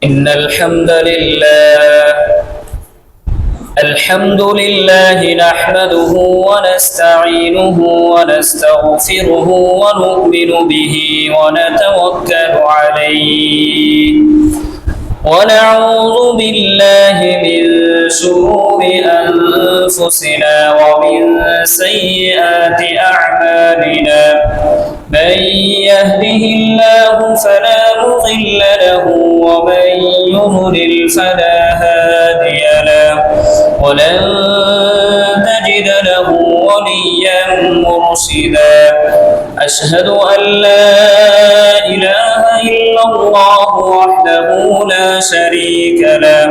إن الحمد لله نحمده ونستعينه ونستغفره ونؤمن به ونتوكل عليه ونعوذ بالله من شرور أنفسنا ومن سيئات أعمالنا من يهده الله فلا مضل له ومن يضلل فلا هادي له ولن تجد له وليا مرشدا أشهد أن لا إله إلا الله وحده لا شريك له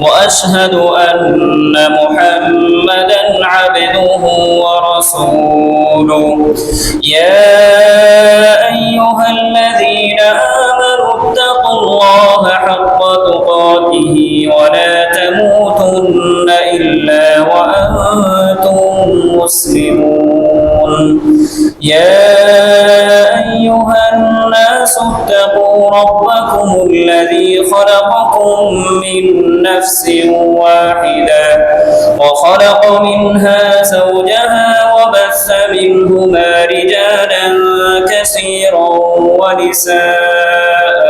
وأشهد أن محمدا عبده ورسوله يا أيها الذين آمنوا اتقوا الله حق تقاته ولا تموتن إلا وأنتم مسلمون يا أيها الناس اتقوا ربكم الذي خلقكم من نفس واحدة وخلق منها زوجها وبث منهما رجالا كثيرا ونساء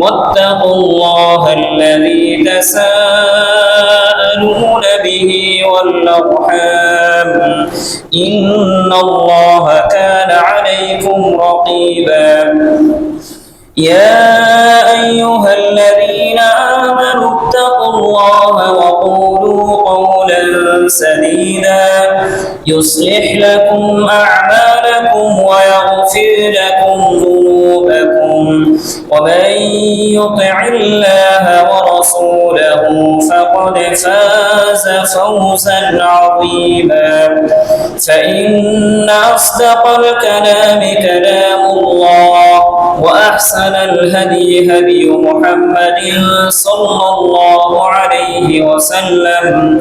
واتقوا الله الذي تساءلون به والأرحام إن الله كان عليكم رقيبا يا أيها الذين آمنوا اتقوا الله وقولوا قولا سديدا يصلح لكم أعمالكم ويغفر لكم ذنوبكم ومن يطع الله ورسوله فقد فاز فوزا عظيما فإن أصدق الكلام كلام الله وأحسن الهدي هدي محمد صلى الله عليه وسلم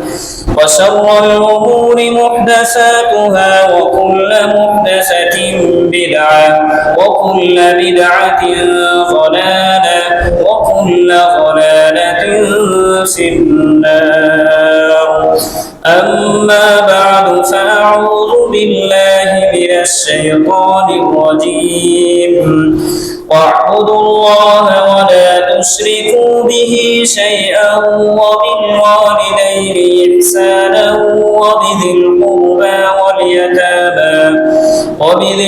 وشر الأمور محدثاتها وكل محدثة بدعة وكل بدعة ضلالة وكل ضلالة في النار أما بعد فأعوذ بالله من الشيطان الرجيم واعبدوا الله ولا تشركوا به شيئا وبالوالدين إحسانا وبذي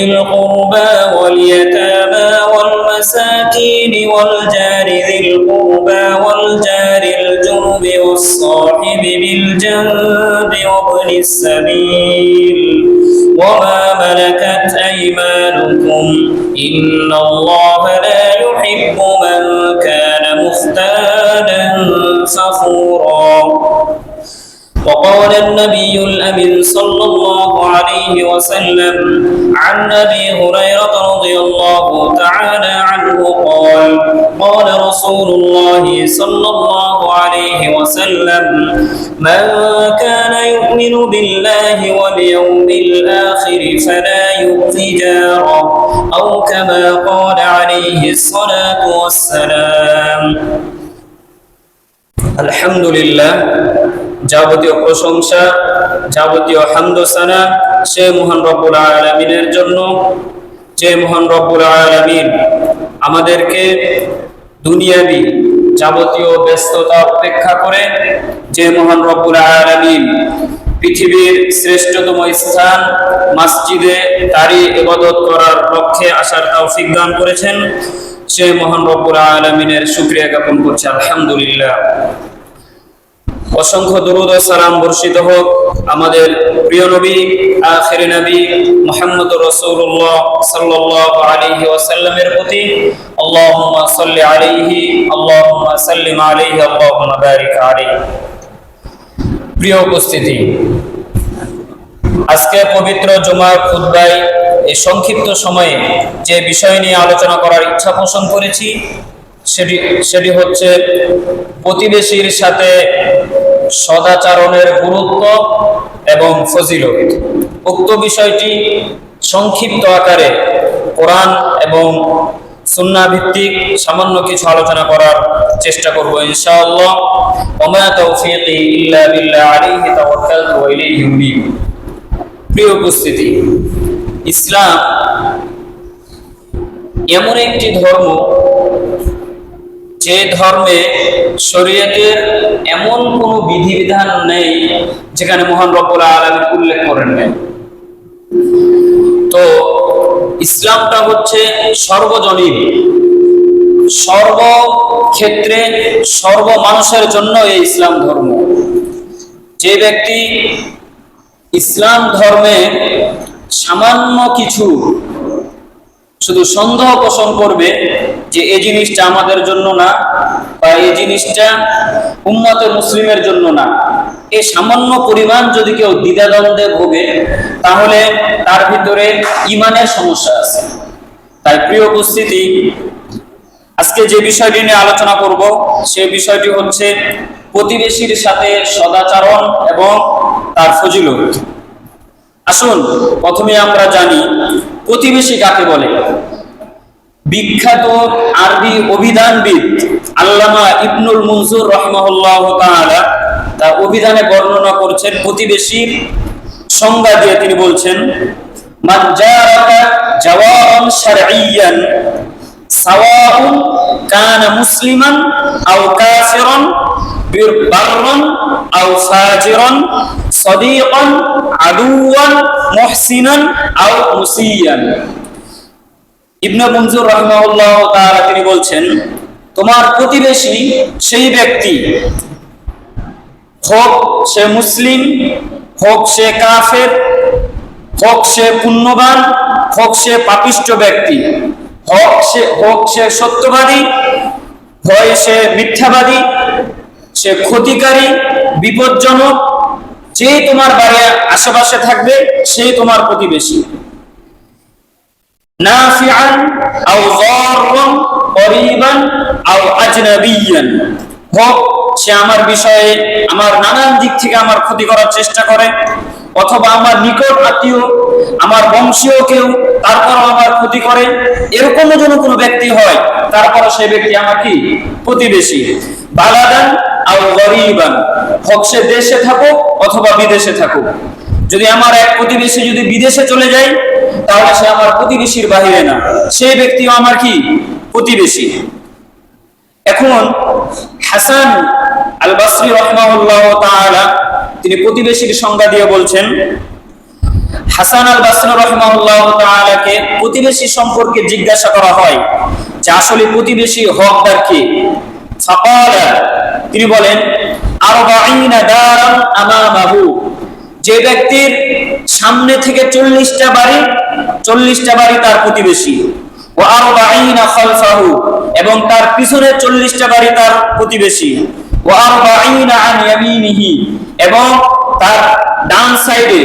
القربى واليتامى والمساكين والجار ذي القربى والجار الجنب والصاحب بالجنب وابن السبيل وما ملكت أيمانكم إن الله لا يحب من كان مختالا فخورا وقال النبي الأمين صلى الله عليه وسلم عن أبي هريرة رضي الله تعالى عنه قال رسول الله صلى الله عليه وسلم من كان يؤمن بالله واليوم الآخر فلا يؤذي جاره أو كما قال عليه الصلاة والسلام الحمد لله যাবতীয় প্রশংসা যাবতীয় হামদ ও সানা সে মহান রব্বুল আলামিনের জন্য যে মহান রব্বুল আলামিন আমাদেরকে দুনিয়াবি যাবতীয় ব্যস্ততা উপেক্ষা করে যে মহান রব্বুল আলামিন পৃথিবীর শ্রেষ্ঠতম স্থান মসজিদে তারই ইবাদত করার লক্ষ্যে আসার তৌফিক দান করেছেন সে মহান রব্বুল আলামিনের শুকরিয়া জ্ঞাপন করছি আলহামদুলিল্লাহ। অসংখ্য দরুদ ও সালাম বর্ষিত হোক আমাদের প্রিয় নবী আখির নবী মুহাম্মদুর রাসূলুল্লাহ সাল্লাল্লাহু আলাইহি ওয়াসাল্লামের প্রতি আল্লাহুম্মা সাল্লি আলাইহি আল্লাহুম্মা সাল্লিম আলাইহি আল্লাহুম্মা বারিক আলাইহি। প্রিয় উপস্থিতি, আজকে পবিত্র জুমার খুতবায় এই সংক্ষিপ্ত সময়ে যে বিষয় নিয়ে আলোচনা করার ইচ্ছা পোষণ করেছি সেটি হচ্ছে প্রতিবেশীর সাথে সদাচরণের গুরুত্ব এবং ফজিলত। উক্ত বিষয়টি সংক্ষিপ্ত আকারে কোরআন এবং সুন্নাহ ভিত্তিক সামান্য কিছু আলোচনা করার চেষ্টা করব ইনশাআল্লাহ। ওয়া তাওফীকি ইল্লা বিল্লাহ আলাইহি তাওয়াক্কালতু ওয়া ইলাইহি উনীব। প্রিয় উপস্থিতি, ইসলাম এমন একটি ধর্ম যে ধর্মে শরীয়তের এমন কোনো বিধিবিধান নেই যেখানে মহান রব্বুল আলামিন উল্লেখ করেন নাই। তো ইসলামটা হচ্ছে সর্বজনীন, সর্বক্ষেত্রে সর্ব মানুষের জন্য এই ইসলাম ধর্ম। যে ব্যক্তি ইসলাম ধর্মে সামান্য কিছু শুধু সন্দেহ পোষণ করবে যে এই জিনিসটা আমাদের জন্য না বা এই জিনিসটা উম্মতে মুসলিমের জন্য না, এই সামান্য পরিমাণ যদি কেউ দ্বিধাদ্বন্দ্বে ভোগে তাহলে তার ভিতরে ঈমানের সমস্যা আছে। তাই প্রিয় উপস্থিতি, আজকে যে বিষয়টি নিয়ে আলোচনা করব সেই বিষয়টি হচ্ছে প্রতিবেশীর সাথে সদাচরণ এবং তার ফজিলত। আসুন প্রথমে আমরা জানি প্রতিবেশী কাকে বলে। বিখ্যাত আরবি অভিধানবিদ আল্লামা ইবনুল মুনজুর রাহিমাহুল্লাহু তাআলা তার অভিধানে বর্ণনা করছেন প্রতিবেশীর সংজ্ঞা দিয়ে। তিনি বলছেন, মান জারাকা জাওয়ারান শারঈয়ান সাওয়াউন কানা মুসলিমান আও কাফিরান বাররান আও ফাজিরান সাদীকান আদুওয়ান মুহসিনান আও মুসিয়ান। ইবনে মনজুর রাহিমাহুল্লাহ তাআলা তিনি বলছেন, তোমার প্রতিবেশী সেই ব্যক্তি, হোক সে মুসলিম, হোক সে কাফের, হোক সে পুণ্যবান, হোক সে পাপিষ্ঠ ব্যক্তি, হোক সে সত্যবাদী, হয় সে মিথ্যাবাদী, সে ক্ষতিকারী, বিপজ্জনক, যে তোমার বাড়ির আশেপাশে থাকবে সেই তোমার প্রতিবেশী। নাফিআন আও যাররান করিবান আও আজনাবিয়ান, হোক সে আমার বিষয়ে আমার নানান দিক থেকে আমার ক্ষতি করার চেষ্টা করে, অথবা আমার নিকট আত্মীয়, আমার বংশীয় কেউ, তারপরও আমার ক্ষতি করে, এরকম যেন কোনো ব্যক্তি হয় তারপরও সেই ব্যক্তি আমার কি প্রতিবেশী। বালাদান আও গরীবান, হোক সে দেশে থাকুক অথবা বিদেশে থাকুক। যদি আমার এক প্রতিবেশী যদি বিদেশে চলে যায় তাহলে সে আমার প্রতিবেশীর বাহিরে না, সেই ব্যক্তিও আমার কি প্রতিবেশী। এখন হাসান আল বসরি রাহিমাহুল্লাহু তাআলা তিনি প্রতিবেশীর সংজ্ঞা দিয়ে বলছেন, হাসান আল বসরি রাহিমাহুল্লাহু তাআলাকে প্রতিবেশী সম্পর্কে জিজ্ঞাসা করা হয় যে আসলে প্রতিবেশী হকদার কে। ফাকালা, তিনি বলেন, আরবাঈনা দারান আমামাহু, যে ব্যক্তির সামনে থেকে 40টা বাড়ি তার প্রতিবেশী। ওয়া আরবাঈনা খালফাহু, এবং তার পিছনে 40টা বাড়ি তার প্রতিবেশী। ওয়া আরবাঈনা আন ইয়ামিনিহি, এবং তার ডান সাইডে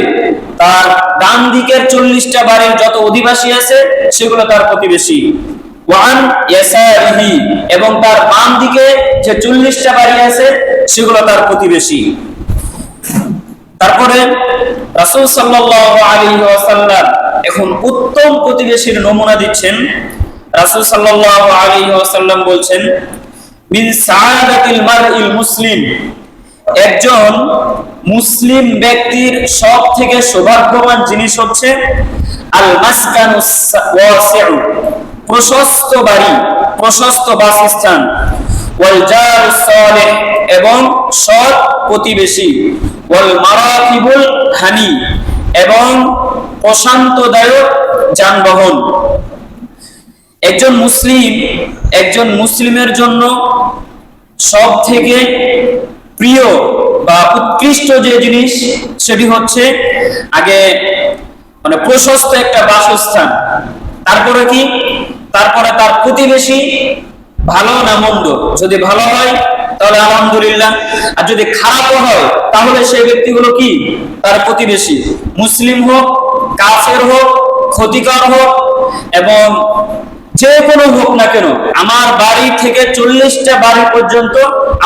তার ডান দিকের 40টা বাড়ির যত অধিবাসী আছে সেগুলো তার প্রতিবেশী। ওয়া আন ইয়াসারিহি, এবং তার বাম দিকে যে 40টা বাড়ি আছে সেগুলো তার প্রতিবেশী। তারপরে রাসূল সাল্লাল্লাহু আলাইহি ওয়াসাল্লাম এখন উত্তম প্রতিবেশীর নমুনা দিচ্ছেন। রাসূল সাল্লাল্লাহু আলাইহি ওয়াসাল্লাম বলছেন, মিন সাআদাতিল মারইল মুসলিম, একজন মুসলিম ব্যক্তির সব থেকে সৌভাগ্যবান জিনিস হচ্ছে আল মাসকানুস ওয়াসিউ, প্রশস্ত বাড়ি, প্রশস্ত বাসস্থান, ওয়াল জারুস সালিহ, এবং সৎ প্রতিবেশী, ওয়াল মারাকিবুল হানি, এবং প্রশান্তদায়ক যানবাহন। একজন মুসলিমের জন্য সব থেকে প্রিয় বা উৎকৃষ্ট যে জিনিস সেটি হচ্ছে আগে মানে প্রশস্ত একটা বাসস্থান, তারপরে কি, তারপরে তার প্রতিবেশী ভালো না মন্দ, যদি ভালো হয় তাহলে আলহামদুলিল্লাহ, আর যদি খারাপও হয় তাহলে সেই ব্যক্তিগুলো কি তার প্রতিবেশী, মুসলিম হোক, কাফের হোক, ক্ষতিকর হোক, এবং যে কোনো হোক না কেন, আমার বাড়ি থেকে 40টা বাড়ি পর্যন্ত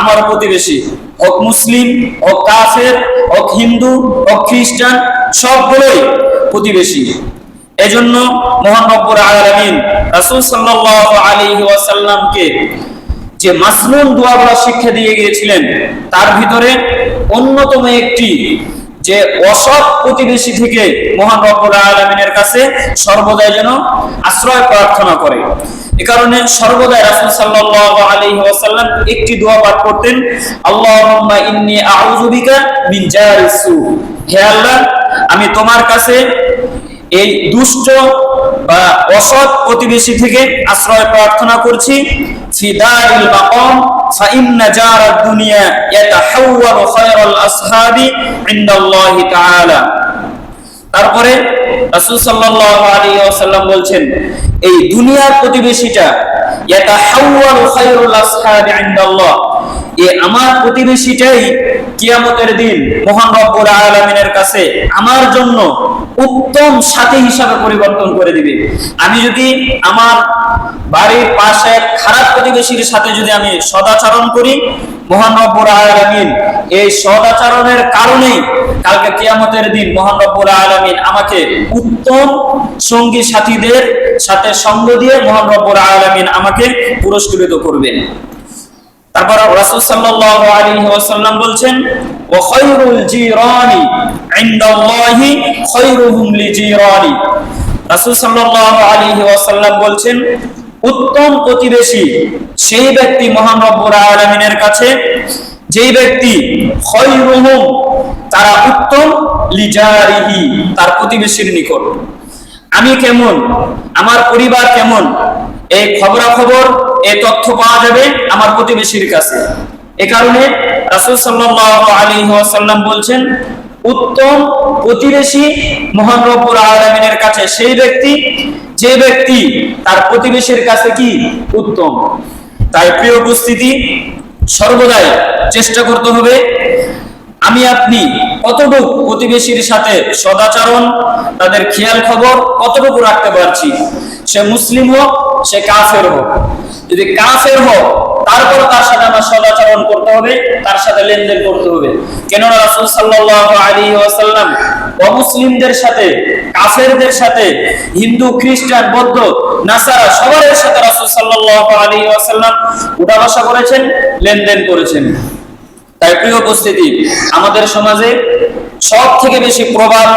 আমার প্রতিবেশী, হোক মুসলিম, হোক কাফের, হোক হিন্দু, হোক খ্রিস্টান, সবগুলোই প্রতিবেশী। এজন্য মহান রব্বুল আলামিন রাসূল সাল্লাল্লাহু আলাইহি ওয়াসাল্লামকে যে মাসনুন দোয়াগুলো শিক্ষা দিয়ে গিয়েছিলেন, তার ভিতরে অন্যতম একটি যে অসৎ প্রতিবেশী থেকে মহান রব্বুল আলামিনের কাছে সর্বদাই যেন আশ্রয় প্রার্থনা করে। এ কারণে সর্বদাই রাসূল সাল্লাল্লাহু আলাইহি ওয়াসাল্লাম একটি দোয়া পাঠ করতেন, আল্লাহুম্মা ইন্নী আউযু বিকা মিন জারিস সু। হে আল্লাহ, আমি তোমার কাছে এই দুষ্ট বা অসৎ প্রতিবেশী থেকে আশ্রয় প্রার্থনা করছি। ফিদাইল মাকাম ফা ইন্না জারাদ দুনিয়া ইয়াতাহাওয়ালু খায়রাল আসহাবি ইনদাল্লাহি তাআলা। তারপরে রাসূল সাল্লাল্লাহু আলাইহি ওয়াসাল্লাম বলছেন, এই দুনিয়ার প্রতিবেশীটা ইয়াতাহাওয়ালু খায়রুল আসহাবি ইনদাল্লাহ, এই আমার প্রতিবেশীটাই কিয়ামতের দিন মহান রব্বুল আলামিনের কাছে আমার জন্য উত্তম সাথী হিসাবে পরিবর্তন করে দিবে। আমি যদি আমার বাড়ির পাশে খারাপ প্রতিবেশীর সাথে যদি আমি সদাচরণ করি, মহান রব্বুল আলামিন এই সদাচরণের কারণেই কালকে কিয়ামতের দিন মহান রব্বুল আলামিন আমাকে উত্তম সঙ্গী সাথীদের সাথে সঙ্গ দিয়ে মহান রব্বুল আলামিন আমাকে পুরস্কৃত করবেন। তারপর রাসূল সাল্লাল্লাহু আলাইহি ওয়াসাল্লাম বলছেন, ওয়া খায়রুল জিরানি ইনদাল্লাহি খায়রুহুম লিজিরানি। রাসূল সাল্লাল্লাহু আলাইহি ওয়াসাল্লাম বলছেন, উত্তম প্রতিবেশী সেই ব্যক্তি মহান রব্বুল আলামিনের কাছে যেই ব্যক্তি খায়রুহুম, তারা উত্তম, লিজারিহি, তার প্রতিবেশীর নিকট। আমি কেমন, আমার পরিবার কেমন, এই খবরাখবর এই তথ্য পাওয়া যাবে আমার প্রতিবেশীর কাছে। এ কারণে রাসূল সাল্লাল্লাহু আলাইহি ওয়াসাল্লাম বলছেন, উত্তম প্রতিবেশী মহান রব্বুল আলামিনের কাছে সেই ব্যক্তি যে ব্যক্তি তার প্রতিবেশীর কাছে কি উত্তম। তাই প্রিয় উপস্থিতি, সর্বদাই চেষ্টা করতে হবে আমি আপনি কতটুকু প্রতিবেশীর সাথে সদাচরণ, তাদের খেয়াল খবর কতটুকু রাখতে পারছি। সে মুসলিম হোক, সে কাফের হোক। যদি কাফের হোক, তারপর তার সাথে আমার সদাচরণ করতে হবে, তার সাথে লেনদেন করতে হবে। কেননা রাসূল সাল্লাল্লাহু আলাইহি ওয়াসাল্লাম অমুসলিমদের সাথে, কাফেরদের সাথে, হিন্দু, খ্রিস্টান, বৌদ্ধ, নাসারা সবার সাথে রাসূল সাল্লাল্লাহু আলাইহি ওয়াসাল্লাম উঠা বসা করেছেন, লেনদেন করেছেন। তাই প্রিয় উপস্থিতি, আমাদের সমাজে সব থেকে বেশি প্রভাব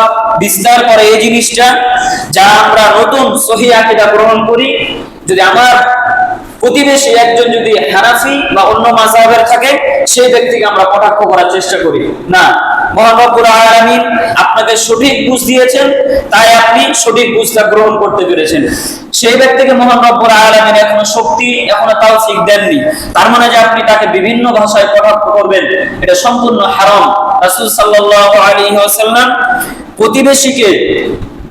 বিস্তার করে এই জিনিসটা, যা আমরা নতুন সহিহ আকীদা গ্রহণ করি। যদি আমার প্রতিবেশী একজন যদি হানাফি বা অন্য মাযহাবের থাকে, সেই ব্যক্তিকে আমরা কটাক্ষ করার চেষ্টা করি না। মহান রব্বুল আলামিন আপনাকে সঠিক বুঝ দিয়েছেন, তাই আপনি সঠিক বুঝটা গ্রহণ করতে পেরেছেন। সেই ব্যক্তিকে মহান রব্বুল আলামিন এখনো শক্তি, এখনো তাওফিক দেননি। তার মানে যে আপনি তাকে বিভিন্ন ভাষায় কটাক্ষ করবেন, এটা সম্পূর্ণ হারাম। রাসূল সাল্লাল্লাহু আলাইহি ওয়াসাল্লাম প্রতিবেশীকে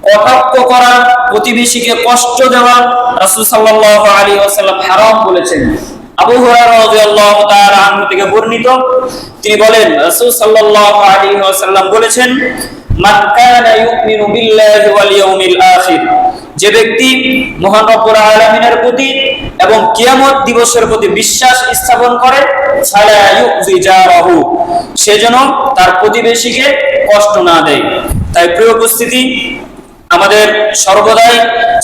কটাক্ষ করা, প্রতিবেশীকে কষ্ট দেওয়া রাসূল সাল্লাল্লাহু আলাইহি ওয়াসাল্লাম হারাম বলেছেন। আবু হুরায়রা রাদিয়াল্লাহু তাআলা আনহু থেকে বর্ণিত, তিনি বলেন রাসূল সাল্লাল্লাহু আলাইহি ওয়াসাল্লাম বলেছেন, মান কানা ইউমিনু বিল্লাহি ওয়াল ইয়াউমিল আখির, যে ব্যক্তি মহান রব্বুল আলামিনের প্রতি এবং কিয়ামত দিবসের প্রতি বিশ্বাস স্থাপন করে, ফালা ইউযি জারাহু, সে যেন তার প্রতিবেশীকে কষ্ট না দেয়। তাই প্রিয় উপস্থিতি, আমাদের সর্বদাই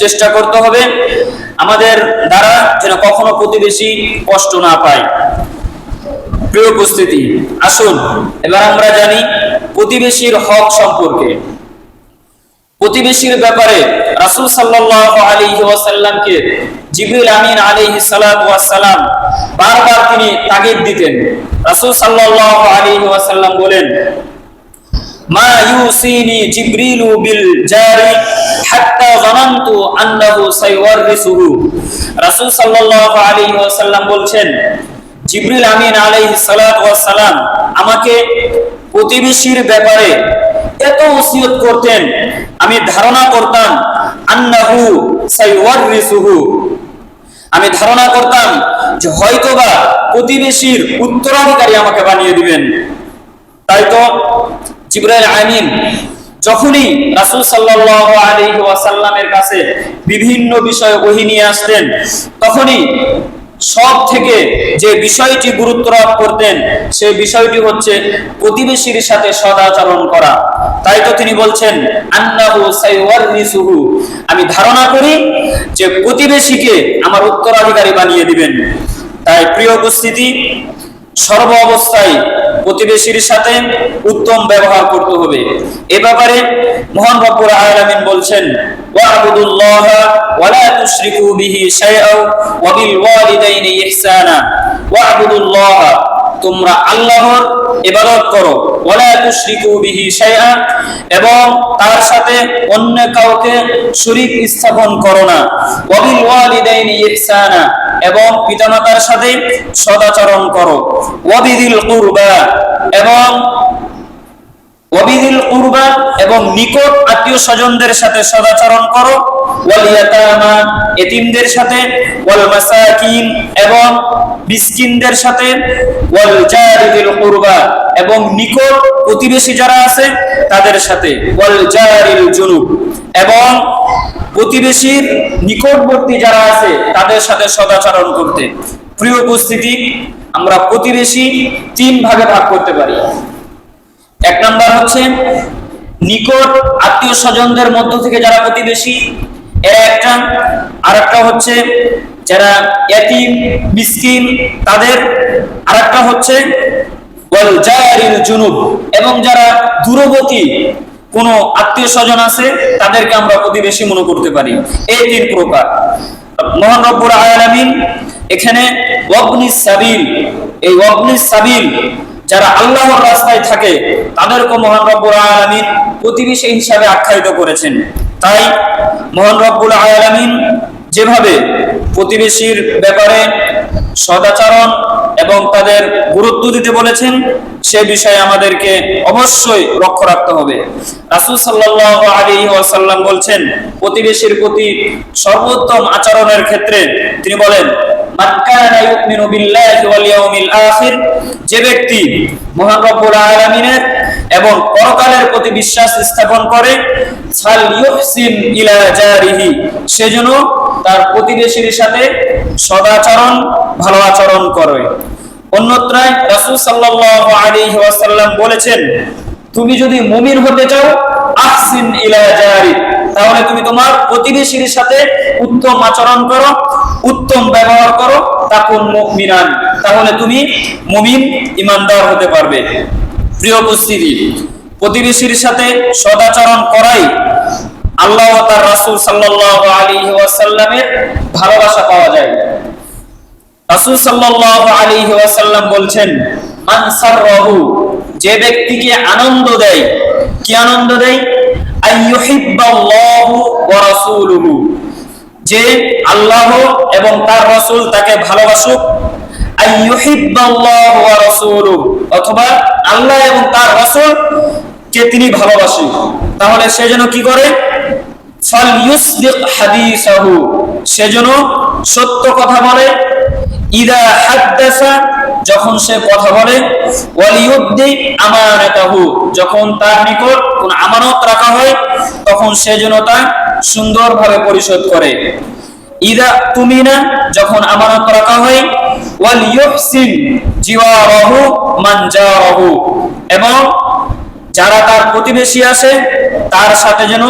চেষ্টা করতে হবে আমাদের দ্বারা যেন কখনো প্রতিবেশী কষ্ট না পায়। প্রিয় উপস্থিতি, আসুন এবার আমরা জানি প্রতিবেশীর হক সম্পর্কে। প্রতিবেশীর ব্যাপারে রাসূল সাল্লাল্লাহু আলাইহি ওয়াসাল্লামকে জিবরিল আমিন আলাইহিস সালাতু ওয়াস সালাম বারবার তিনি তাগিদ দিতেন। রাসূল সাল্লাল্লাহু আলাইহি ওয়াসাল্লাম বলেন, মা ইউসিনি জিবরিলু বিল জারি হাত্তা যানানতু আন্নাহু সাইওয়ারিসুহু। রাসূল সাল্লাল্লাহু আলাইহি ওয়াসাল্লাম বলছেন, জিবরিল আমিন আলাইহিস সালাতু ওয়াস সালাম আমাকে প্রতিবেশীর ব্যাপারে এত ওসিয়ত করতেন, আমি ধারণা করতাম আন্নাহু সাইওয়ারিসুহু, আমি ধারণা করতাম যে হয়তোবা প্রতিবেশীর উত্তরাধিকারী আমাকে বানিয়ে দিবেন। তাই তো জিবরাইল আমিন যখনই রাসূল সাল্লাল্লাহু আলাইহি ওয়াসাল্লামের কাছে বিভিন্ন বিষয়ে ওহী নিয়ে আসতেন, তখনই সব থেকে যে বিষয়টি গুরুত্ব আরোপ করতেন সেই বিষয়টি হচ্ছে প্রতিবেশীর সাথে সদাচরণ করা। তাই তো তিনি বলছেন আন্নাহু সাইওয়ারিসুহু, আমি ধারণা করি যে প্রতিবেশীকে আমার উত্তরাধিকারী বানিয়ে দিবেন। তাই প্রিয় উপস্থিতি, সর্ব অবস্থায় প্রতিবেশীর সাথে উত্তম ব্যবহার করতে হবে। এ ব্যাপারে মহান রব্বুল আলামিন বলছেন ওয়া'বুদুল্লাহা ওয়া লা তুশরিকু বিহি শাইআন ওয়া বিল ওয়ালিদাইনি ইহসানা। ওয়া'বুদুল্লাহা, তোমরা আল্লাহর ইবাদত করো, ওয়া লা তুশরিকু বিহি শাইআন, এবং তার সাথে অন্য কাউকে শরীক স্থাপন করো না। ওয়া বিল ওয়ালিদাইনি ইহসানা, এবং পিতামাতার সাথে সদাচরণ করো। ওয়াবিদিল কুরবা, এবং নিকট আত্মীয় স্বজনদের সাথে সদাচরণ করো। ওয়াল ইয়াতামা, এতিমদের সাথে। ওয়াল মাসাকিন, এবং মিসকিনদের সাথে। ওয়াল জারিল কুরবা, এবং নিকট প্রতিবেশী যারা আছে তাদের সাথে। ওয়াল জারিল জুনুব, এবং প্রতিবেশীর নিকটবর্তী যারা আছে তাদের সাথে সদাচরণ করতে। প্রিয় উপস্থিতি, আমরা প্রতিবেশী তিন ভাগে ভাগ করতে পারি। এক নাম্বার হচ্ছে নিকট আত্মীয় স্বজনদের মধ্য থেকে যারা প্রতিবেশী, এরা একটা। আর একটা হচ্ছে যারা এতিম মিসকিন তাদের। আর একটা হচ্ছে ওয়াল জারিল জুনুব, এবং যারা দূরবর্তী কোন আত্মীয় স্বজন আছে তাদেরকে আমরা প্রতিবেশী মনে করতে পারি। এই তিন প্রকার মহান রব্বুল আলামিন এখানে ওয়াবনিস সাবিল, এই ওয়াবনিস সাবিল যারা আল্লাহর রাস্তায় থাকে তাদেরকে মহান রব্বুল আলামিন প্রতিবেশী হিসাবে আখ্যায়িত করেছেন। তাই মহান রব্বুল আলামিন যেভাবে প্রতিবেশীর ব্যাপারে সদাচরণ এবং তাদের গুরুত্ব দিতে বলেছেন সে বিষয়ে আমাদেরকে অবশ্যই লক্ষ্য রাখতে হবে। রাসূল সাল্লাল্লাহু আলাইহি ওয়াসাল্লাম বলছেন প্রতিবেশীর প্রতি সর্বোত্তম আচরণের ক্ষেত্রে তিনি বলেন মান কানা ইউমিনু বিল্লাহি ওয়াল ইয়াউমিল আখির, যে ব্যক্তি মহান রব্বুল আলামিনের এবং পরকালের প্রতি বিশ্বাস স্থাপন করে, ফালইউহসিন ইলা জারিহি, সেজন্য তার প্রতিবেশীর সাথে সদাচরণ ভালো আচরণ করে। অন্যত্রায় রাসূল সাল্লাল্লাহু আলাইহি ওয়াসাল্লাম বলেছেন তুমি যদি মুমিন হতে চাও আহসিন ইলা জারি, তাহলে তুমি তোমার প্রতিবেশীর সাথে উত্তম আচরণ করো, উত্তম ব্যবহার করো। তাকুন মুমিনান, তাহলে তুমি মুমিন ঈমানদার হতে পারবে। প্রিয় উপস্থিতি, প্রতিবেশীর সাথে সদাচরণ করাই আল্লাহ ও তার রাসূল সাল্লাল্লাহু আলাইহি ওয়াসাল্লামের ভালোবাসা পাওয়া যায়। রাসূল সাল্লাল্লাহু আলাইহি ওয়াসাল্লাম বলছেন মান সাররাহু, যে ব্যক্তিকে আনন্দ দেয়। কি আনন্দ দেয়? আইয়ুহিব্বাল্লাহু ওয়া রাসূলুহু, যে আল্লাহ এবং তার রাসূল তাকে ভালোবাসুক। আইয়ুহিব্বাল্লাহু ওয়া রাসূলুহু, অথবা আল্লাহ এবং তার রাসূল কে তিনি ভালোবাসেন, তাহলে সে যেন কি করে? ফালইউসদিক হাদিসাহু, সে যেন সত্য কথা বলে। ইদা হাদ্দাসা, যখন সে কথা বলে। ওয়ালিউদ্দি আমানাতাহু, যখন তার নিকট কোন আমানত রাখা হয় তখন সে যেন তা সুন্দরভাবে পরিশোধ করে। ইদা তুমিনা, যখন আমানত রাখা হয়। ওয়ালিউহসিন জিওয়ারাহু মান জারাহু, এবং যারা তার প্রতিবেশী আছে তার সাথে যেন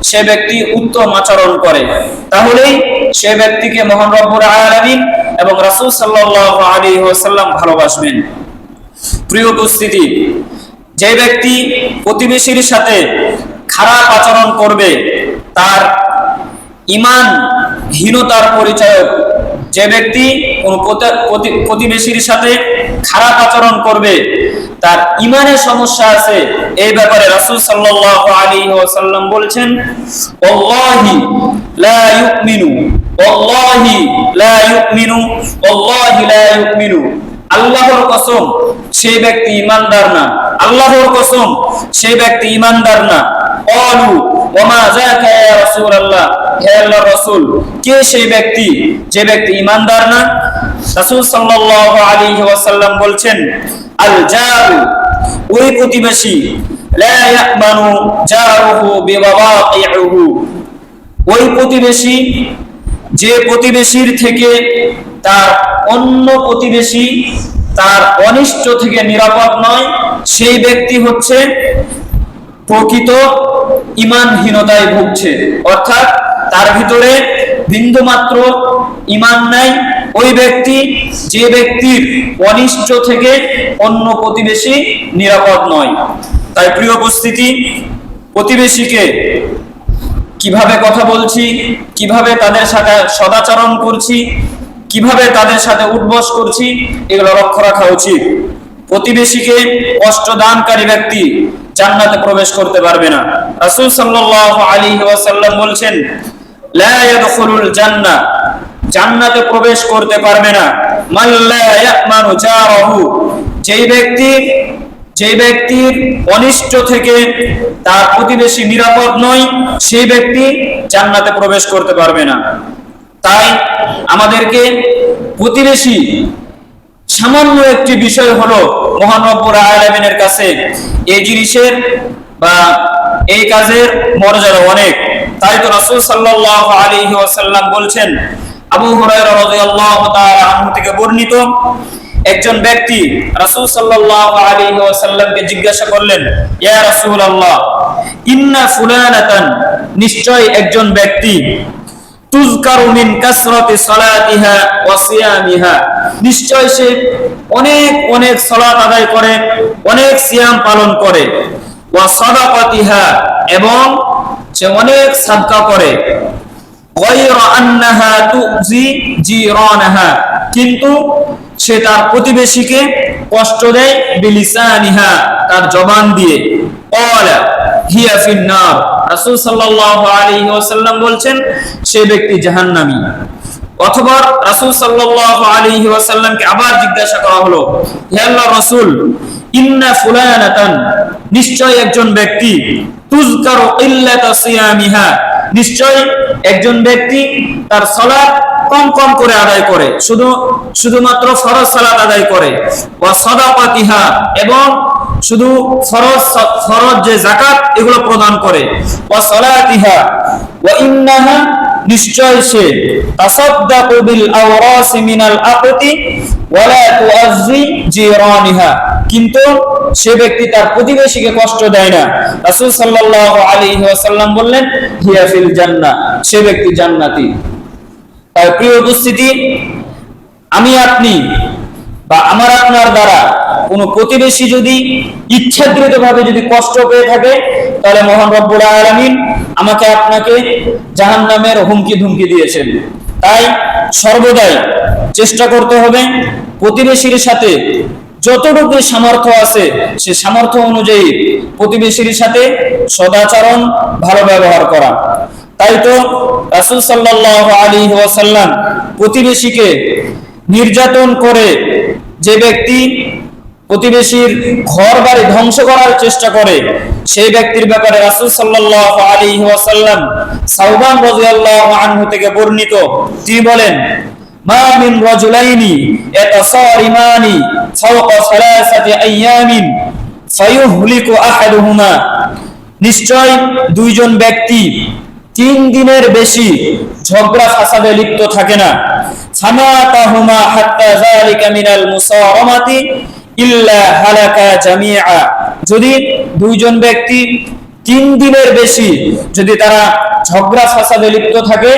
সে ব্যক্তি উত্তম আচরণ করে, তাহলেই সে ব্যক্তিকে মহান রব্বুল আলামিন এবং রাসূল সাল্লাল্লাহু আলাইহি ওয়াসাল্লাম ভালোবাসবেন। প্রিয় উপস্থিতি, যে ব্যক্তি প্রতিবেশীর সাথে খারাপ আচরণ করবে তার ঈমান হীনতার পরিচায়ক। যে ব্যক্তি কোন প্রতিবেশীর সাথে খারাপ আচরণ করবে তার ঈমানের সমস্যা আছে। এই ব্যাপারে রাসূল সাল্লাল্লাহু আলাইহি ওয়াসাল্লাম বলেছেন ওয়াল্লাহি লা ইউমিনু, ওয়াল্লাহি লা ইউমিনু, ওয়াল্লাহি লা ইউমিনু, আল্লাহর কসম সেই ব্যক্তি ঈমানদার না, আল্লাহর কসম সেই ব্যক্তি ঈমানদার না। ক্বালু ওয়া মা যাকা ইয়া রাসূলুল্লাহ, হে আল্লাহর রাসূল কে সেই ব্যক্তি যে ব্যক্তি ঈমানদার না? রাসূল সাল্লাল্লাহু আলাইহি ওয়াসাল্লাম বলছেন আল জারু, ওই প্রতিবেশী, লা ইয়ামানু জারুহু বিওয়াকিহু, ওই প্রতিবেশী যে প্রতিবেশীর থেকে তার অন্য প্রতিবেশী তার অনিষ্ট থেকে নিরাপদ নয়, সেই ব্যক্তি হচ্ছে প্রকৃত ঈমানহীনতায় ভুগছে, অর্থাৎ তার ভিতরে বিন্দুমাত্র ঈমান নাই। ওই ব্যক্তি, যে ব্যক্তির অনিষ্ট থেকে অন্য প্রতিবেশী নিরাপদ নয়। তাই প্রিয় উপস্থিতি, প্রতিবেশীকে কিভাবে কথা বলছি, কিভাবে তাদের সাথে সদাচরণ করছি, কিভাবে তাদের সাথে উঠবস করছি, এগুলো লক্ষ্য রাখা উচিত। প্রতিবেশীকে কষ্ট দানকারী ব্যক্তি জান্নাতে প্রবেশ করতে পারবে না। রাসূল সাল্লাল্লাহু আলাইহি ওয়াসাল্লাম বলছেন, লা ইয়াদখুলুল জান্নাহ, জান্নাতে প্রবেশ করতে পারবে না মান লা ইয়ামানু জারাহু, যেই ব্যক্তির অনিষ্ট থেকে তার প্রতিবেশী নিরাপদ নয়, সেই ব্যক্তি জান্নাতে প্রবেশ করতে পারবে না। তাই আমাদেরকে প্রতিবেশী সামান্য একটি বিষয় হলো মহান রব্বুল আলামিনের কাছে এই জিনিসের বা এই কাজের মর্যাদা অনেক। তাই তো রাসূল সাল্লাল্লাহু আলাইহি ওয়াসাল্লাম বলছেন, আবু হুরায়রা রাদিয়াল্লাহু তাআলা আনহু থেকে বর্ণিত, একজন ব্যক্তি রাসূল সাল্লাল্লাহু আলাইহি ওয়াসাল্লামকে জিজ্ঞাসা করলেন, ইয়া রাসূলুল্লাহ, ইন্না ফুলানাতান, নিশ্চয় একজন ব্যক্তি, তুযকারু মিন কাসরাতি সালাতিহা ওয়া সিয়ামিহা, নিশ্চয় সে অনেক অনেক সালাত আদায় করে, অনেক সিয়াম পালন করে, ওয়া সাদাকাতিহা, এবং সে অনেক সাদকা করে, গায়রা আন্নাহা তুজি জিরানাহা, কিন্তু সে তার প্রতিবেশীকে কষ্ট দেয়, বিলিসানিহা, তার জবান দিয়ে। ক্বালা হিয়া ফিন্নার, রাসূল সাল্লাল্লাহু আলাইহি ওয়াসাল্লাম বলছেন সে ব্যক্তি জাহান্নামী। অথবা রাসূল সাল্লাল্লাহু আলাইহি ওয়াসাল্লামকে আবার জিজ্ঞাসা করা হলো, হে আল্লাহর রাসূল, ইন্না ফুলানাতান, নিশ্চয় একজন ব্যক্তি, তুযকারু ইল্লাতা সিয়ামিহা, নিশ্চয় একজন ব্যক্তি তার সালাত কম কম করে আদায় করে, শুধুমাত্র ফরজ সালাত আদায় করে, ওয়া সাদাকাতিহা, এবং শুধু ফরজ যে যাকাত এগুলো প্রদান করে, ওয়া সালাতিহা, ওয়া ইন্নাহা, নিশ্চয় সে, তাসাদ্দাকু বিল আওরাসি মিনাল আqti ওয়া লা তুআযি জিরানিহা, কিন্তু সে ব্যক্তি তার প্রতিবেশীকে কষ্ট দেয় না। রাসূল সাল্লাল্লাহু আলাইহি ওয়াসাল্লাম বললেন, হিয়া ফিল জান্নাহ, সে ব্যক্তি জান্নাতি। তাই প্রিয় উপস্থিতি, আমি আপনি বা আমার আপনার দ্বারা কোনো প্রতিবেশী যদি ইচ্ছাকৃতভাবে যদি কষ্ট পেয়ে থাকে, তাহলে মহান রব্বুল আলামিন আমাকে আপনাকে জাহান্নামের হুমকি ধুমকি দিয়েছেন। তাই সর্বদাই চেষ্টা করতে হবে প্রতিবেশীর সাথে যতটুকু সামর্থ্য আছে সে সামর্থ্য অনুযায়ী প্রতিবেশীর সাথে সদাচরণ, ভালো ব্যবহার করা। তাই তো রাসূল সাল্লাল্লাহু আলাইহি ওয়াসাল্লাম প্রতিবেশীকে নির্যাতন করে যে ব্যক্তি প্রতিবেশীর ঘর বাড়ি ধ্বংস করার চেষ্টা করে, সেই ব্যক্তির ব্যাপারে রাসূল সাল্লাল্লাহু আলাইহি ওয়াসাল্লাম সাওবান রাদিয়াল্লাহু আনহু থেকে বর্ণিত, তিনি বলেন, মা মিন রাজুলাইনি ইয়াতাসারিমানি ফাওকা সালাসাতি আইয়ামিন ফায়ুহলিকু আহাদুহুমা, নিশ্চয় দুইজন ব্যক্তি 3 দিনের বেশি ঝগড়া ফাসাদে লিপ্ত থাকে না, ফামাতাহুমা হাত্তা যালিকা মিনাল মুসারামাতি ইল্লা হালাকা জামিআ, যদি দুইজন ব্যক্তি 3 দিনের বেশি যদি তারা ঝগড়া ফাসাদে লিপ্ত থাকে,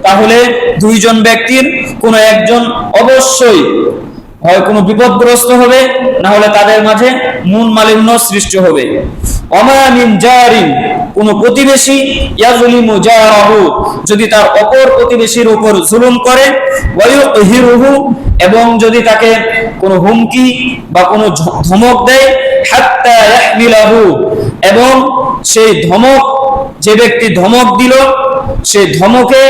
তাহলে দুইজন ব্যক্তির কোনো একজন অবশ্যই হয় কোনো বিপদগ্রস্ত হবে, না হলে তাদের মাঝে মন মালিন্য সৃষ্টি হবে। ওমা মিন জারিন, কোন প্রতিবেশী, ইয়াজলিমু জারাহু, যদি তার অপর প্রতিবেশীর উপর জুলুম করে, ওয়ায়ুহিরুহু, এবং যদি তাকে কোনো হুমকি বা কোনো ধমক দেয়, হাত্তা ইয়াহমিলাহু, এবং সেই ধমক, যে ব্যক্তি ধমক দিল সেই ধমকে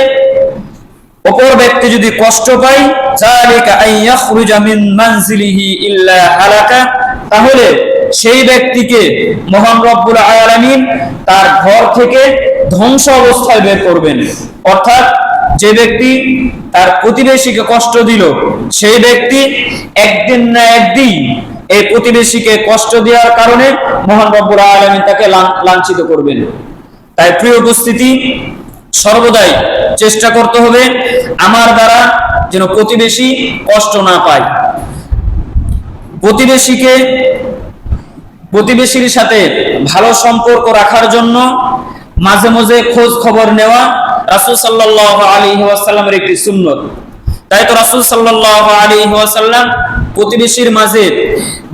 অপর ব্যক্তি যদি কষ্ট পায়, যালিকা আইয়াখরুজা মিন মানজিলিহি ইল্লা হালাকা, তাহলে সেই ব্যক্তিকে মহান রব্বুল আলামিন তার ঘর থেকে ধ্বংস অবস্থায় বের করবেন। অর্থাৎ যে ব্যক্তি তার প্রতিবেশীকে কষ্ট দিল, সেই ব্যক্তি একদিন না একদিন এই প্রতিবেশীকে কষ্ট দেওয়ার কারণে মহান রব্বুল আলামিন তাকে লাঞ্ছিত করবেন। তাই প্রিয় উপস্থিতি, সর্বদাই চেষ্টা করতে হবে আমার দ্বারা যেন প্রতিবেশী কষ্ট না পায়। প্রতিবেশীর সাথে ভালো সম্পর্ক রাখার জন্য মাঝে মাঝে খোঁজ খবর নেওয়া রাসূল সাল্লাল্লাহু আলাইহি ওয়াসাল্লামের একটি সুন্নত। তাই তো রাসূল সাল্লাল্লাহু আলাইহি ওয়াসাল্লাম প্রতিবেশীর মাঝে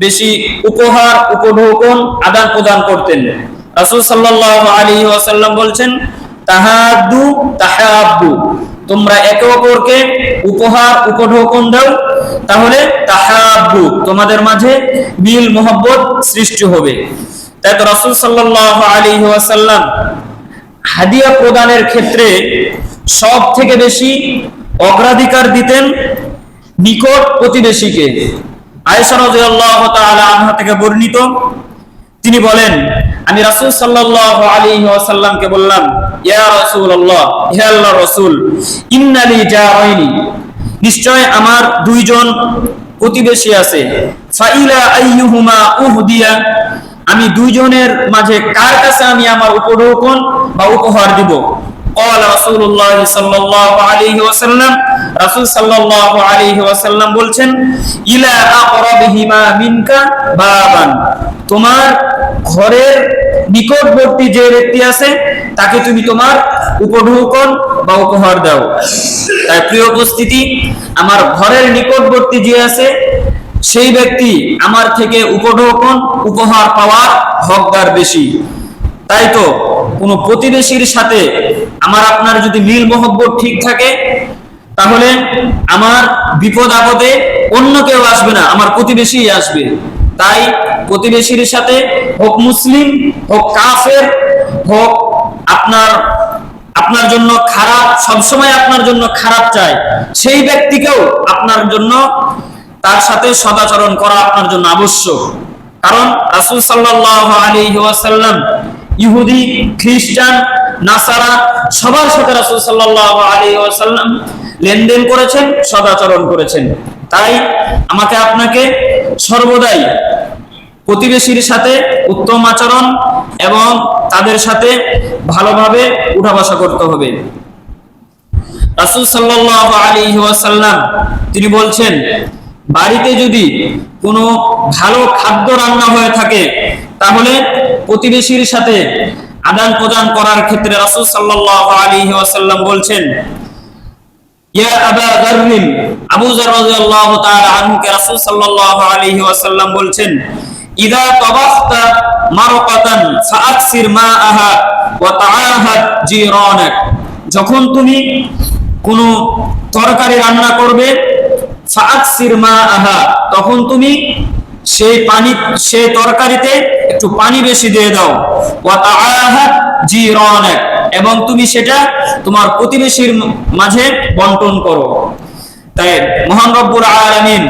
বেশি উপহার উপঢৌকন আদান প্রদান করতেন। রাসূল সাল্লাল্লাহু আলাইহি ওয়াসাল্লাম বলছেন, তাহাদ্দু তাহাব্বু, তোমরা একে অপরকে উপহার উপঢৌকন দাও, তাহলে তাহাব্বু, তোমাদের মাঝে মিল মহব্বত সৃষ্টি হবে। তাই তো রাসূল সাল্লাল্লাহু আলাইহি ওয়াসাল্লাম হাদিয়া প্রদানের ক্ষেত্রে সব থেকে বেশি অগ্রাধিকার দিতেন নিকট প্রতিবেশীকে। আয়েশা রাদিয়াল্লাহু তাআলা আনহা থেকে বর্ণিত, তিনি বলেন, আমি রাসূল সাল্লাল্লাহু আলাইহি ওয়াসাল্লামকে বললাম, ইয়া রাসূলুল্লাহ, হে আল্লাহর রাসূল, ইন্নালি জারাইনি, নিশ্চয় আমার দুইজন প্রতিবেশী আছে, ফাইলা আইয়ুহুমা উহদিয়া, আমি দুইজনের মাঝে কার কাছে আমি আমার উপঢৌকন বা উপহার দিব? قال رسول الله صلى الله عليه وسلم, রাসূল সাল্লাল্লাহু আলাইহি ওয়াসাল্লাম বলছেন, ইলা আকরাবিহিমা মিনকা বাবান, তোমার ঘরের নিকটবর্তী যে ব্যক্তি আছে তাকে তুমি তোমার উপঢৌকন বা উপহার দাও। তাই প্রিয় উপস্থিতি, আমার ঘরের নিকটবর্তী যে আছে সেই ব্যক্তি আমার থেকে উপঢৌকন উপহার পাওয়ার হকদার বেশি। তাই তো কোনো প্রতিবেশীর সাথে আমার আপনার যদি মিল মহব্বত ঠিক থাকে, তাহলে আমার বিপদ আপদে অন্য কেউ আসবে না, আমার প্রতিবেশীই আসবে। তাই প্রতিবেশীর সাথে হোক মুসলিম হোক কাফের হোক আপনার জন্য খারাপ, সবসময় আপনার জন্য খারাপ চায়, সেই ব্যক্তিকেও আপনার জন্য তার সাথে সদাচরণ করা আপনার জন্য আবশ্যক। কারণ রাসূল সাল্লাল্লাহু আলাইহি ওয়াসাল্লাম ইহুদি, খ্রিস্টান, নাসারা সবার সাথে রাসূল সাল্লাল্লাহু আলাইহি ওয়াসাল্লাম লেনদেন করেছেন, সদাচরণ করেছেন। তাই আমাকে আপনাকে সর্বদাই প্রতিবেশীর সাথে উত্তম আচরণ এবং তাদের সাথে ভালোভাবে উঠা বসা করতে হবে। রাসূল সাল্লাল্লাহু আলাইহি ওয়াসাল্লাম তিনি বলছেন, বাড়িতে যদি কোনো ভালো খাদ্য রান্না হয়ে থাকে তাহলে প্রতিবেশীর সাথে আদান প্রদান করার ক্ষেত্রে রাসূল সাল্লাল্লাহু আলাইহি ওয়াসাল্লাম বলছেন, ইয়া আবা যার, আবু যার রাদিয়াল্লাহু তাআলা আনহুকে রাসূল সাল্লাল্লাহু আলাইহি ওয়াসাল্লাম বলছেন, ইযা তাবাখতা মারকাতান ফাআকসির মাআহা ওয়া তাআহাদ জিরানাক, যখন তুমি কোনো তরকারি রান্না করবে, ফাআকসির মাআহা, তখন তুমি সেই তরকারিতে একটু পানি বেশি দিয়ে দাও, ওয়া তাআহাদ জিরানাক, এবং তুমি সেটা তোমার প্রতিবেশীর মাঝে বন্টন করো। তাই মহান রব্বুল আলামিন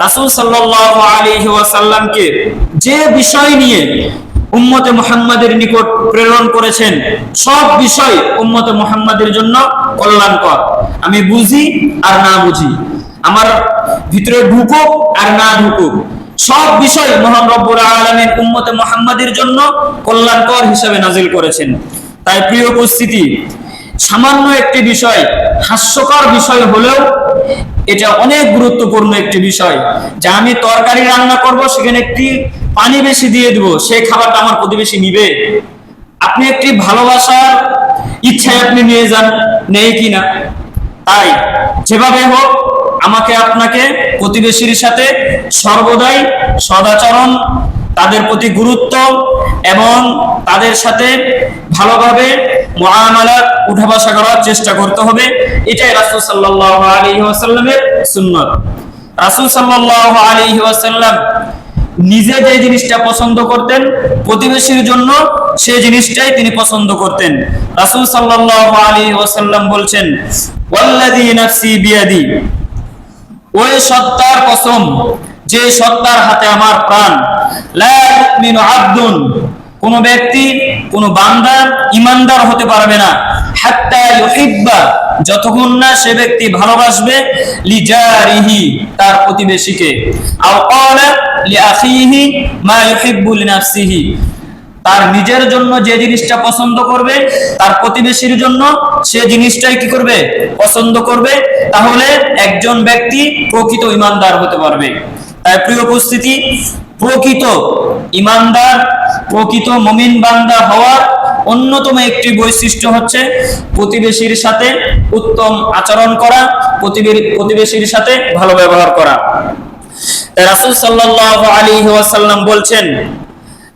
রাসূল সাল্লাল্লাহু আলাইহি ওয়াসাল্লামকে যে বিষয় নিয়ে উম্মতে মুহাম্মাদের নিকট প্রেরণ করেছেন, সব বিষয় উম্মতে মুহাম্মাদের জন্য কল্যাণকর। আমি বুঝি আর না বুঝি, আমার ভিতরে ঢুকুক আর না ঢুকুক, সব বিষয় মহান রব্বুল আলামিন উম্মতে মুহাম্মাদের জন্য কল্যাণকর হিসেবে নাজিল করেছেন। তাই প্রিয় উপস্থিতি, সামান্য একটি বিষয়, হাস্যকর বিষয় হলেও এটা অনেক গুরুত্বপূর্ণ একটি বিষয়, যা আমি তরকারি রান্না করব সেখানে একটি পানি বেশি দিয়ে দেব, সেই খাবারটা আমার প্রতিবেশী নিবে? আপনি একটি ভালোবাসার ইচ্ছায় আপনি নিয়ে যান, নেই কিনা? তাই যেভাবে হোক আমাকে আপনাকে প্রতিবেশীর সাথে সর্বদাই সদাচরণ, তাদের প্রতি গুরুত্ব এবং তাদের সাথে ভালোভাবে মুআমালাত উঠা বসা করার চেষ্টা করতে হবে। এটাই রাসূল সাল্লাল্লাহু আলাইহি ওয়াসাল্লামের সুন্নাত। রাসূল সাল্লাল্লাহু আলাইহি ওয়াসাল্লাম নিজে যে জিনিসটা পছন্দ করতেন, প্রতিবেশীর জন্য সেই জিনিসটাই তিনি পছন্দ করতেন। রাসূল সাল্লাল্লাহু আলাইহি ওয়াসাল্লাম বলছেন, ওয়াল্লাযী নাফসি বিয়াদি, ওই সত্তার কসম যে সত্তার হাতে আমার প্রাণ, লা ইউমিনু আবদুন, কোন ব্যক্তি কোন বান্দা ঈমানদার হতে পারবে না, হাত্তা ইউহিব্বা, যতক্ষণ না সে ব্যক্তি ভালোবাসবে, লিজারিহি, তার প্রতিবেশীকে, আও ক্বালা লিআখিহি মা ইউহিব্বু লিনাফসিহি, তার নিজের জন্য যে জিনিসটা পছন্দ করবে তার প্রতিবেশীর জন্য সে জিনিসটাই কি করবে, পছন্দ করবে, তাহলে একজন ব্যক্তি প্রকৃত ঈমানদার হতে পারবে। তাই প্রিয় উপস্থিতি, প্রকৃত ঈমানদার, প্রকৃত মুমিন বান্দা হওয়ার অন্যতম একটি বৈশিষ্ট্য হচ্ছে প্রতিবেশীর সাথে উত্তম আচরণ করা, প্রতিবেশীর সাথে ভালো ব্যবহার করা। রাসূল সাল্লাল্লাহু আলাইহি ওয়াসাল্লাম বলছেন,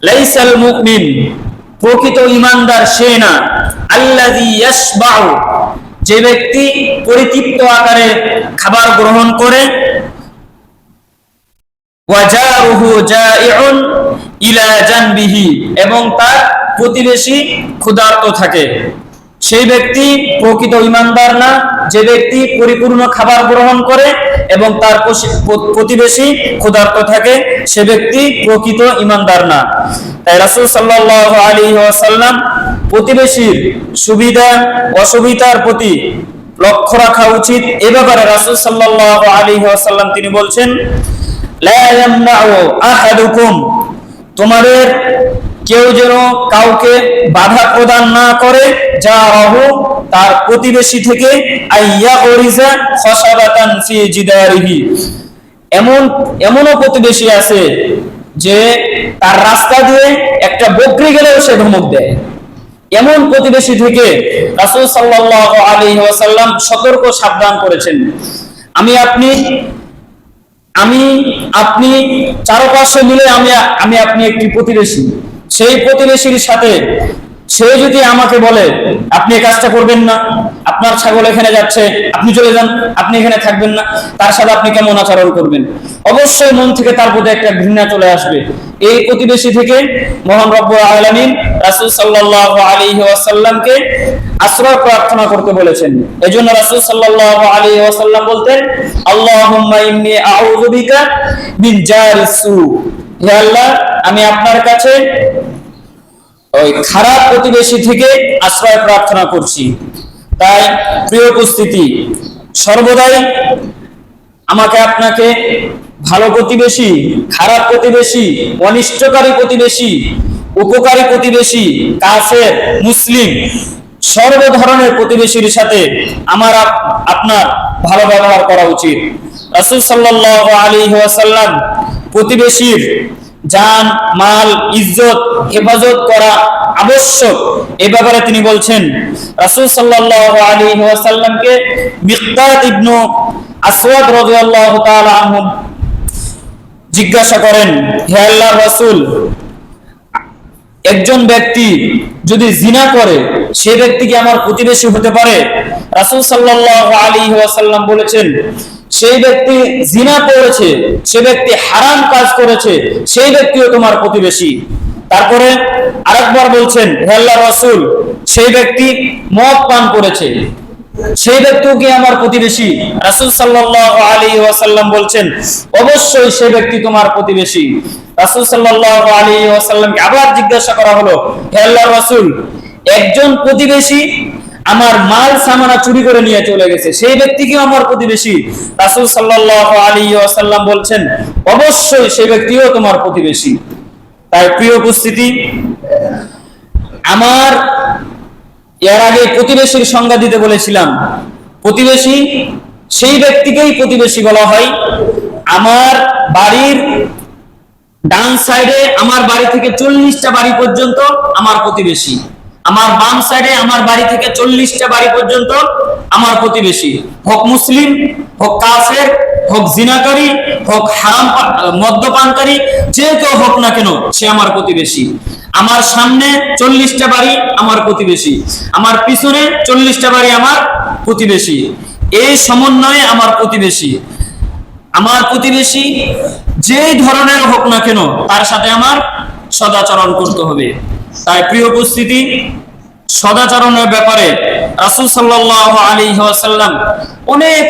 লাইসাল মুমিন, প্রকৃত ঈমানদার সে না, আল্লাযী ইয়াশবাউ, যে ব্যক্তি পরিতৃপ্ত আকারে খাবার গ্রহণ করে, ওয়া জারুহু জাইউন ইলা জানবিহি, এবং তার প্রতিবেশী ক্ষুধার্ত থাকে, সেই ব্যক্তি প্রকৃত ঈমানদার না। যে ব্যক্তি পরিপূর্ণ খাবার গ্রহণ করে এবং তার প্রতিবেশী ক্ষুধার্ত থাকে, সে ব্যক্তি প্রকৃত ঈমানদার না। তাই রাসূল সাল্লাল্লাহু আলাইহি ওয়াসাল্লাম প্রতিবেশীর সুবিধা অসুবিধার প্রতি লক্ষ্য রাখা উচিত। এ ব্যাপারে রাসূল সাল্লাল্লাহু আলাইহি ওয়াসাল্লাম তিনি বলছেন, লা ইয়ামনাউ আহাদুকুম, তোমাদের কেউ যেন কাউকে বাধা প্রদান না করে, জারাহু, তার প্রতিবেশী থেকে, আইয়া ওরিজা খসাবাতান ফি জিদারিহি, এমনও প্রতিবেশী আছে যে তার রাস্তা দিয়ে একটা বকরি গেলেও সে ধমক দেয়। এমন প্রতিবেশী থেকে রাসূল সাল্লাল্লাহু আলাইহি ওয়াসাল্লাম সতর্ক সাবধান করেছেন। আমি আপনি চারপাশে মিলে আমি আপনি একটি প্রতিবেশী। সেই প্রতিবেশীর সাথে সে যদি আমাকে বলে আপনি এই কাজটা করবেন না, আপনার ছাগল এখানে যাচ্ছে, আপনি চলে যান, আপনি এখানে থাকবেন না, তার সাথে আপনি কেমন আচরণ করবেন? অবশ্যই মন থেকে তার প্রতি একটা ঘৃণা চলে আসবে। এই প্রতিবেশী থেকে মহান রব্বুল আলামিন রাসূল সাল্লাল্লাহু আলাইহি ওয়াসাল্লামকে আশ্রয় প্রার্থনা করতে বলেছেন। এজন্য রাসূল সাল্লাল্লাহু আলাইহি ওয়াসাল্লাম বলতেন, আল্লাহুম্মা ইন্নী আউযু বিকা মিন জারিস সু, হে আল্লাহ, আমি আপনার কাছে ওই খারাপ প্রতিবেশী থেকে আশ্রয় প্রার্থনা করছি। তাই প্রিয় উপস্থিতি, সর্বদাই আমাকে আপনাকে ভালো প্রতিবেশী, খারাপ প্রতিবেশী, অনিষ্টকারী প্রতিবেশী, উপকারী প্রতিবেশী, কাফের, মুসলিম, সর্ব ধরনের প্রতিবেশীর সাথে আপনার ভালো ব্যবহার করা উচিত। রাসূল সাল্লাল্লাহু আলাইহি ওয়াসাল্লাম প্রতিবেশীর জান, মাল, ইজ্জত হেফাজত করা আবশ্যক, এই ব্যাপারে তিনি বলছেন। রাসূল সাল্লাল্লাহু আলাইহি ওয়াসাল্লামকে মিকদাদ ইবনে আসওয়াদ রাদিয়াল্লাহু তাআলা আনহু জিজ্ঞাসা করেন, হে আল্লাহর রাসূল, একজন ব্যক্তি যদি জিনা করে, সে ব্যক্তি কি আমার প্রতিবেশী হতে পারে? রাসূল সাল্লাল্লাহু আলাইহি ওয়াসাল্লাম বলেছেন, সেই ব্যক্তি জিনা করেছে, সে ব্যক্তি হারাম কাজ করেছে, সেই ব্যক্তিও তোমার প্রতিবেশী। তারপরে আরেকবার বলছেন, হে আল্লাহর রাসূল, সেই ব্যক্তি মদ পান করেছে, সেই ব্যক্তিও কি আমার প্রতিবেশী? রাসূল সাল্লাল্লাহু আলাইহি ওয়াসাল্লাম বলছেন, অবশ্যই সেই ব্যক্তি তোমার প্রতিবেশী। রাসূল সাল্লাল্লাহু আলাইহি ওয়াসাল্লামকে আবার জিজ্ঞাসা করা হলো, হে আল্লাহর রাসূল, একজন প্রতিবেশী আমার মাল সামানা চুরি করে নিয়ে চলে গেছে, সেই ব্যক্তি কি আমার প্রতিবেশী? রাসূল সাল্লাল্লাহু আলাইহি ওয়াসাল্লাম বলছেন, অবশ্যই সেই ব্যক্তিও তোমার প্রতিবেশী। তাই প্রিয় উপস্থিতি, আমার এর আগে প্রতিবেশীর সংজ্ঞা দিতে বলেছিলাম। প্রতিবেশী সেই ব্যক্তিকেই প্রতিবেশী বলা হয়, আমার বাড়ির ডান সাইডে আমার বাড়ি থেকে 40টা বাড়ি পর্যন্ত আমার প্রতিবেশী, আমার বাম সাইডে আমার বাড়ি থেকে 40টা বাড়ি পর্যন্ত আমার প্রতিবেশী, হোক মুসলিম, হোক কাফের, হোক জিনাকারী, হোক হারাম মদ্যপানকারী, যে কেউ হোক না কেন, সে আমার প্রতিবেশী। আমার সামনে 40টা বাড়ি আমার প্রতিবেশী, আমার পিছনে 40টা বাড়ি আমার প্রতিবেশী, এই সমন্বয়ে আমার প্রতিবেশী। আমার প্রতিবেশী যে ধরনের হোক না কেন, তার সাথে আমার সদাচরণ করতে হবে। তাই প্রিয় উপস্থিতি, সদাচরণের ব্যাপারে রাসূল সাল্লাল্লাহু আলাইহি ওয়াসাল্লাম অনেক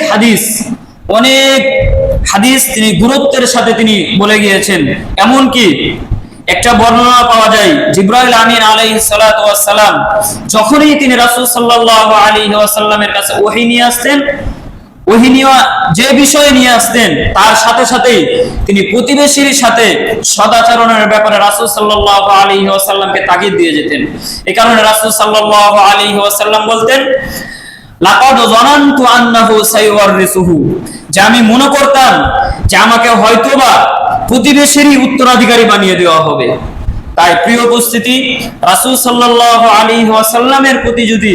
হাদিস তিনি গুরুত্বের সাথে তিনি বলে গিয়েছেন। এমনকি একটা বর্ণনা পাওয়া যায়, জিবরাইল আমিন আলাইহিস সালাতু ওয়াস সালাম যখনই তিনি রাসূল সাল্লাল্লাহু আলাইহি ওয়াসাল্লামের কাছে ওহী নিয়ে আসতেন, ওহী যে বিষয় নিয়ে আসতেন তার সাথে সাথেই তিনি প্রতিবেশীর সাথে সদাচরণের ব্যাপারে রাসূল সাল্লাল্লাহু আলাইহি ওয়াসাল্লামকে তাগিদ দিয়ে যেতেন। এই কারণে রাসূল সাল্লাল্লাহু আলাইহি ওয়াসাল্লাম বলতেন, লাকাদ যানানতু আন্নাহু সাইওয়ারিসুহু, যে আমি মনে করতাম যে আমাকে হয়তোবা প্রতিবেশীরই উত্তরাধিকারী বানিয়ে দেওয়া হবে। তাই প্রিয় উপস্থিতি, রাসূল সাল্লাল্লাহু আলাইহি ওয়াসাল্লামের প্রতি যদি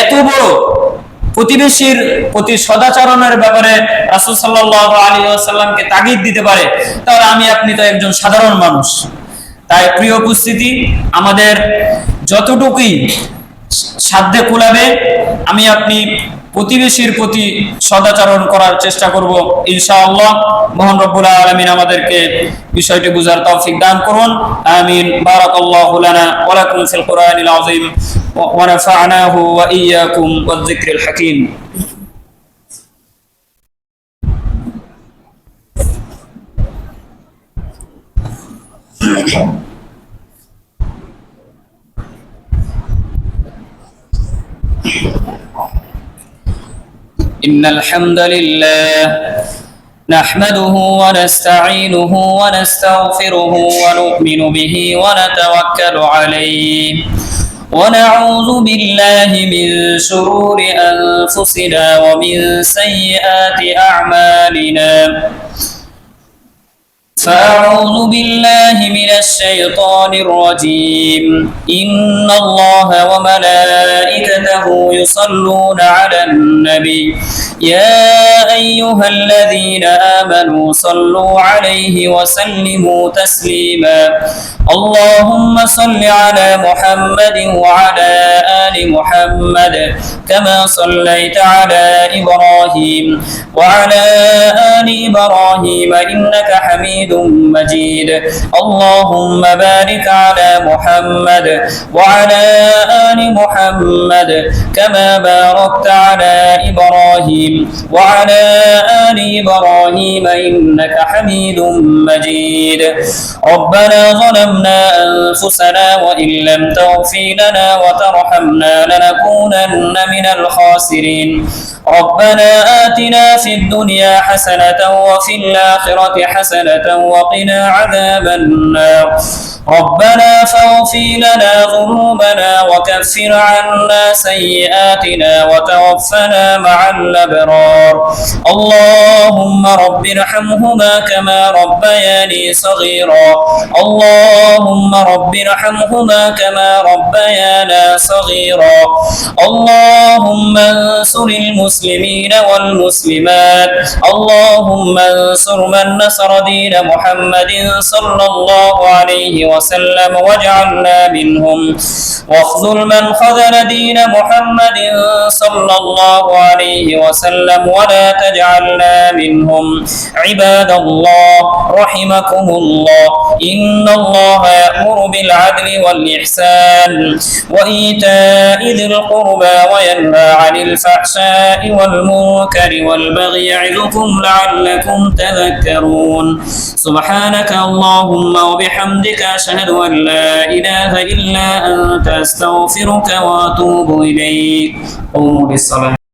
এত বড় প্রতিবেশীর প্রতি সদাচরণের ব্যাপারে রাসূল সাল্লাল্লাহু আলাইহি ওয়াসাল্লামকে তাগিদ দিতে পারে, তাহলে আমি আপনি তো একজন সাধারণ মানুষ। তাই প্রিয় উপস্থিতি, আমাদের যতটুকুই সাধ্যে কুলাবে আমি আপনি প্রতিবেশীর প্রতি সদাচরণ করার চেষ্টা করব ইনশাআল্লাহ। মহান রব্বুল আলামিন আমাদেরকে বিষয়টি বুঝার তৌফিক দান করুন। আমিন। বারাকাল্লাহু লানা ওয়া লাকুম ফিল কুরআনিল আযীম ওয়া নাফা'নাহু ওয়া ইয়্যাকুম ওয়াজ যিকরিল হাকীম। إن الحمد لله نحمده ونستعينه ونستغفره ونؤمن به ونتوكل عليه ونعوذ بالله من شرور أنفسنا ومن سيئات أعمالنا. فأعوذ بالله من الشيطان الرجيم. إن الله وملائكته يصلون على النبي يا أيها الذين آمنوا صلوا عليه وسلموا تسليما. اللهم صل على محمد وعلى آل محمد كما صليت على إبراهيم وعلى آل إبراهيم إنك حميد مجيد. اللهم بارك على محمد وعلى آل محمد كما باركت على إبراهيم وعلى آل إبراهيم إنك حميد مجيد. ربنا ظلمنا أنفسنا وإن لم تغفر لنا وترحمنا لنكونن من الخاسرين. ربنا آتنا في الدنيا حسنة وفي الآخرة حسنة وقنا عذاب النار. ربنا فاغفر لنا ذنوبنا وكفر عنا سيئاتنا وتوفنا مع الأبرار. اللهم رب ارحمهما كما ربياني صغيرا. اللهم رب ارحمهما كما ربيانا صغيرا. اللهم انصر المسلمين والمسلمات. اللهم انصر من نصر دين محمد صلى الله عليه وسلم واجعلنا منهم، واخذل من خذل دين محمد صلى الله عليه وسلم ولا تجعلنا منهم. عباد الله رحمكم الله، إن الله يأمر بالعدل والإحسان وإيتاء ذي القربى وينهى عن الفحشاء والمنكر والبغي يعظكم لعلكم تذكرون. سبحانك اللهم وبحمدك أشهد أن لا إله إلا أنت أستغفرك وأتوب إليك. قوموا بالصلاة.